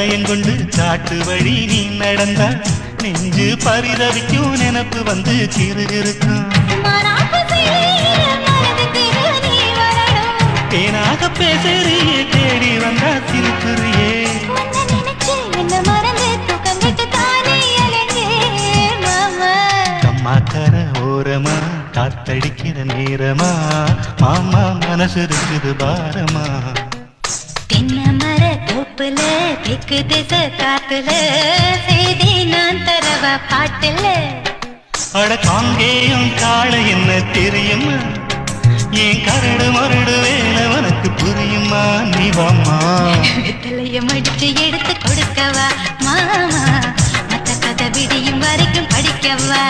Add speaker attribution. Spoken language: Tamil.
Speaker 1: வளையங்கொண்டு காட்டு வழி நீ நடந்தா நெஞ்சு பரிதவிக்கும் நினப்பு வந்து கிருகிருக்கும் தேனாக பேசுறியே தேடி வந்தா சிரிப்புறியே கம்மாக்கர ஓரமா காத்தடிக்கிற நேரமா மாமா மனசு இருக்குது பாரமா
Speaker 2: தென்னமர தோப்புல தெற்கு திசை காத்துல செய்தி நான் தரவா பாட்டுல
Speaker 1: அட காங்கேயும் காளை என்ன தெரியுமா ஏன் கரடு மரடு வேலை உனக்கு புரியுமா நீ வாமா
Speaker 2: வெத்தலைய மடிச்சு எடுத்து கொடுக்கவா மாமா மத்த கதை விடியும் வரைக்கும் படிக்கவா